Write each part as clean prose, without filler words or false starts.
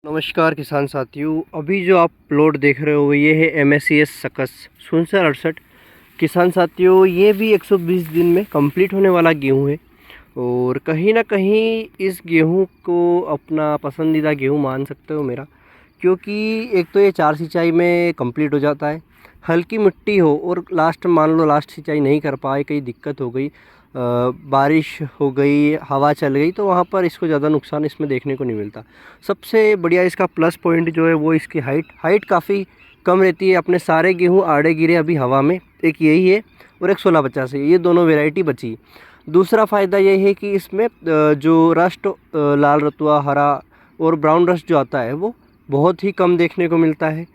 नमस्कार किसान साथियों। अभी जो आप प्लॉट देख रहे हो ये है MSCS सकस 0068। किसान साथियों, ये भी 120 दिन में कंप्लीट होने वाला गेहूं है और कहीं ना कहीं इस गेहूं को अपना पसंदीदा गेहूं मान सकते हो मेरा, क्योंकि एक तो ये 4 सिंचाई में कंप्लीट हो जाता है। हल्की मिट्टी हो और लास्ट मान लो लास्ट सिंचाई नहीं कर पाए, कहीं दिक्कत हो गई, बारिश हो गई, हवा चल गई, तो वहाँ पर इसको ज़्यादा नुकसान इसमें देखने को नहीं मिलता। सबसे बढ़िया इसका प्लस पॉइंट जो है वो इसकी हाइट काफ़ी कम रहती है। अपने सारे गेहूँ आड़े गिरे अभी हवा में, एक यही है और एक 1650 है, ये दोनों वेराइटी बची। दूसरा फ़ायदा ये है कि इसमें जो रस्ट, लाल रतुआ, हरा और ब्राउन रस्ट जो आता है वो बहुत ही कम देखने को मिलता है।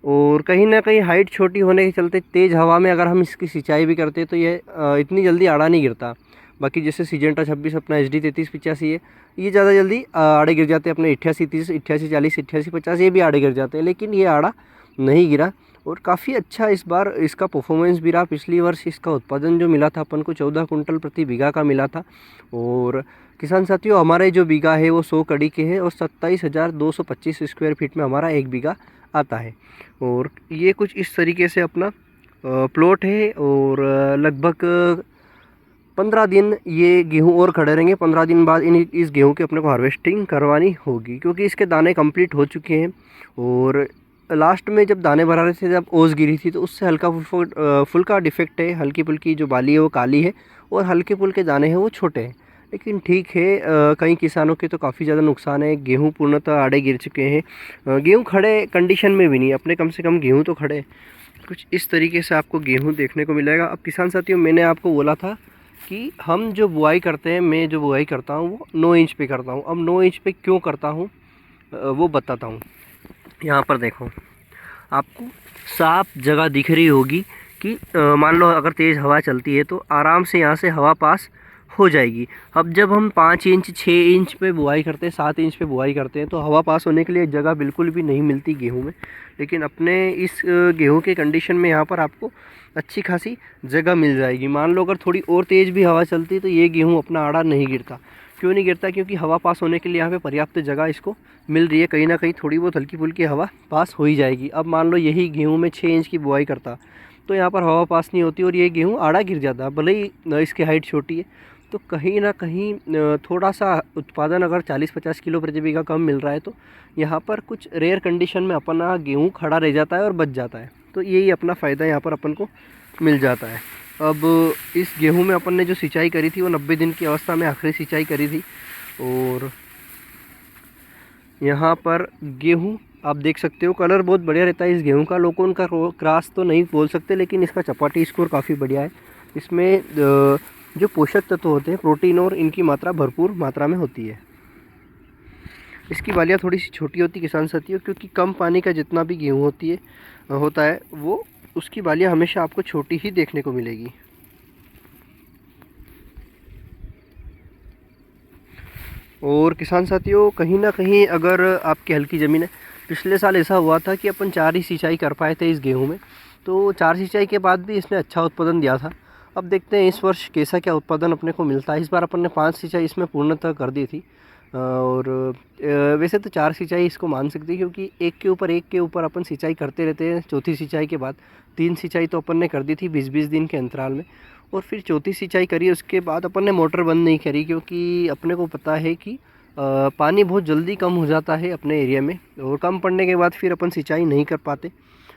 और कहीं ना कहीं हाइट छोटी होने के चलते तेज़ हवा में अगर हम इसकी सिंचाई भी करते हैं तो ये इतनी जल्दी आड़ा नहीं गिरता। बाकी जैसे सिजेंटा 26 अपना HD 3385 है, ये ज़्यादा जल्दी आड़े गिर जाते हैं। अपने 88 30, 88 40, 88 50 ये भी आड़े गिर जाते हैं, लेकिन ये आड़ा नहीं गिरा और काफ़ी अच्छा इस बार इसका परफॉर्मेंस भी रहा। पिछली वर्ष इसका उत्पादन जो मिला था अपन को 14 कुंटल प्रति बीघा का मिला था। और किसान साथियों, हमारे जो बीघा है वो 100 कड़ी के है और 27,225 स्क्वायर फीट में हमारा एक बीघा आता है। और ये कुछ इस तरीके से अपना प्लॉट है और लगभग 15 दिन ये गेहूं और खड़े रहेंगे। 15 दिन बाद इस गेहूं की अपने को हार्वेस्टिंग करवानी होगी, क्योंकि इसके दाने कंप्लीट हो चुके हैं। और लास्ट में जब दाने भरा रहे थे, जब ओस गिरी थी, तो उससे हल्का फुल्का डिफेक्ट है। हल्की फुल्की जो बाली है वो काली है और हल्के फुल्के दाने हैं वो छोटे हैं, लेकिन ठीक है। कई किसानों के तो काफ़ी ज़्यादा नुकसान है। गेहूं पूर्णतः आड़े गिर चुके हैं। गेहूं खड़े कंडीशन में भी नहीं, अपने कम से कम गेहूं तो खड़े। कुछ इस तरीके से आपको गेहूं देखने को मिलेगा। अब किसान साथियों, मैंने आपको बोला था कि हम जो बुआई करते हैं, मैं जो बुआई करता हूँ वो 9 इंच पे करता हूँ। अब 9 इंच पे क्यों करता हूँ वो बताता हूँ। यहाँ पर देखो, आपको साफ जगह दिख रही होगी कि मान लो अगर तेज़ हवा चलती है तो आराम से यहाँ से हवा पास हो जाएगी। अब जब हम 5 इंच 6 इंच पे बुआई करते हैं, 7 इंच पे बुआई करते हैं, तो हवा पास होने के लिए जगह बिल्कुल भी नहीं मिलती गेहूं में। लेकिन अपने इस गेहूं के कंडीशन में यहाँ पर आपको अच्छी खासी जगह मिल जाएगी। मान लो अगर थोड़ी और तेज़ भी हवा चलती तो ये गेहूँ अपना आड़ा नहीं गिरता। क्यों नहीं गिरता? क्योंकि हवा पास होने के लिए यहाँ पे पर्याप्त जगह इसको मिल रही है। कहीं ना कहीं थोड़ी बहुत हल्की फुल्की हवा पास हो ही जाएगी। अब मान लो यही गेहूं में 6 इंच की बुआई करता तो यहाँ पर हवा पास नहीं होती और ये गेहूं आड़ा गिर जाता, भले ही इसकी हाइट छोटी है। तो कहीं ना कहीं थोड़ा सा उत्पादन अगर 40-50 किलो प्रति बीघा कम मिल रहा है तो यहाँ पर कुछ रेयर कंडीशन में अपना गेहूँ खड़ा रह जाता है और बच जाता है। तो यही अपना फ़ायदा यहाँ पर अपन को मिल जाता है। अब इस गेहूं में अपन ने जो सिंचाई करी थी वो 90 दिन की अवस्था में आखिरी सिंचाई करी थी। और यहाँ पर गेहूं आप देख सकते हो, कलर बहुत बढ़िया रहता है इस गेहूं का। लोगों का क्रॉस तो नहीं बोल सकते, लेकिन इसका चपाटी स्कोर काफ़ी बढ़िया है। इसमें जो पोषक तत्व होते हैं, प्रोटीन और इनकी मात्रा भरपूर मात्रा में होती है। इसकी बालियाँ थोड़ी सी छोटी होती किसान साथियों, क्योंकि कम पानी का जितना भी गेहूँ होता है वो उसकी बालियाँ हमेशा आपको छोटी ही देखने को मिलेगी। और किसान साथियों, कहीं ना कहीं अगर आपकी हल्की ज़मीन है, पिछले साल ऐसा हुआ था कि अपन 4 ही सिंचाई कर पाए थे इस गेहूं में, तो 4 सिंचाई के बाद भी इसने अच्छा उत्पादन दिया था। अब देखते हैं इस वर्ष कैसा क्या उत्पादन अपने को मिलता है। इस बार अपन ने 5 सिंचाई इसमें पूर्णतः कर दी थी। और वैसे तो 4 सिंचाई इसको मान सकते हैं, क्योंकि एक के ऊपर अपन सिंचाई करते रहते हैं। चौथी सिंचाई के बाद 3 सिंचाई तो अपन ने कर दी थी 20-20 दिन के अंतराल में, और फिर चौथी सिंचाई करी। उसके बाद अपन ने मोटर बंद नहीं करी, क्योंकि अपने को पता है कि पानी बहुत जल्दी कम हो जाता है अपने एरिया में, और कम पड़ने के बाद फिर अपन सिंचाई नहीं कर पाते।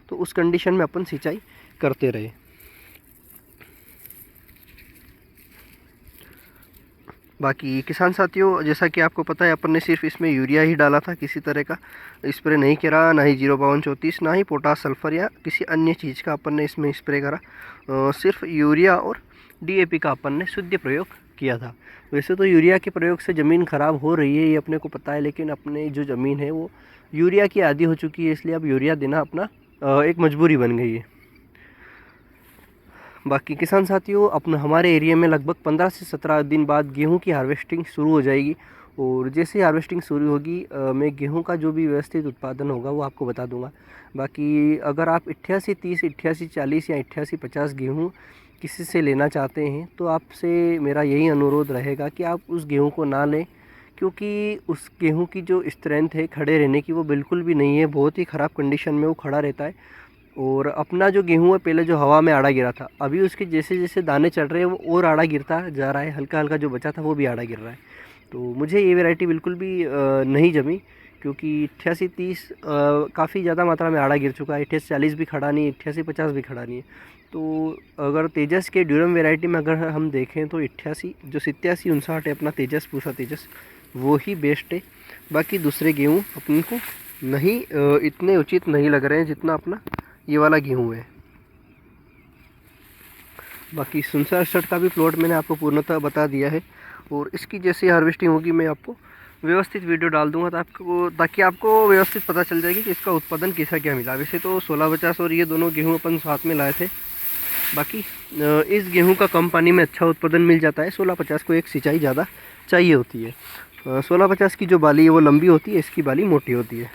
तो उस कंडीशन में अपन सिंचाई करते रहे। बाकी किसान साथियों, जैसा कि आपको पता है, अपन ने सिर्फ इसमें यूरिया ही डाला था, किसी तरह का स्प्रे नहीं करा, ना ही 05234, ना ही पोटास सल्फर या किसी अन्य चीज़ का अपन ने इसमें स्प्रे करा। सिर्फ यूरिया और DAP का अपन ने शुद्ध प्रयोग किया था। वैसे तो यूरिया के प्रयोग से ज़मीन ख़राब हो रही है, ये अपने को पता है, लेकिन अपने जो ज़मीन है वो यूरिया की आदी हो चुकी है, इसलिए अब यूरिया देना अपना एक मजबूरी बन गई है। बाकी किसान साथियों, अपना हमारे एरिया में लगभग 15 से 17 दिन बाद गेहूं की हार्वेस्टिंग शुरू हो जाएगी। और जैसे ही हार्वेस्टिंग शुरू होगी, मैं गेहूं का जो भी व्यवस्थित उत्पादन होगा वो आपको बता दूंगा। बाकी अगर आप 88-30, 88-40 या 88-50 गेहूं किसी से लेना चाहते हैं तो आपसे मेरा यही अनुरोध रहेगा कि आप उस गेहूं को ना लें, क्योंकि उस गेहूं की जो स्ट्रेंथ है खड़े रहने की वो बिल्कुल भी नहीं है, बहुत ही ख़राब कंडीशन में वो खड़ा रहता है। और अपना जो गेहूं है पहले जो हवा में आड़ा गिरा था, अभी उसके जैसे जैसे दाने चढ़ रहे हैं वो और आड़ा गिरता जा रहा है, हल्का हल्का जो बचा था वो भी आड़ा गिर रहा है। तो मुझे ये वैरायटी बिल्कुल भी नहीं जमी, क्योंकि 88-30 काफ़ी ज़्यादा मात्रा में आड़ा गिर चुका है। 88-40 भी खड़ा नहीं है, 88-50 भी खड़ा नहीं है। तो अगर तेजस के ड्यूरम वैरायटी में अगर हम देखें तो 88 जो 87-59 है अपना तेजस, पूसा तेजस, वो ही बेस्ट है। बाकी दूसरे गेहूँ अपन को नहीं इतने उचित नहीं लग रहे हैं जितना अपना ये वाला गेहूँ है। बाकी सुनसा 68 का भी प्लॉट मैंने आपको पूर्णतः बता दिया है, और इसकी जैसे हार्वेस्टिंग होगी मैं आपको व्यवस्थित वीडियो डाल दूंगा ताकि आपको व्यवस्थित पता चल जाएगी कि इसका उत्पादन कैसा क्या मिला। वैसे तो 1650 और ये दोनों गेहूँ अपन साथ में लाए थे। बाकी इस गेहूं का कम पानी में अच्छा उत्पादन मिल जाता है। 1650 को एक सिंचाई ज़्यादा चाहिए होती है। 1650 की जो बाली है वो लंबी होती है, इसकी बाली मोटी होती है।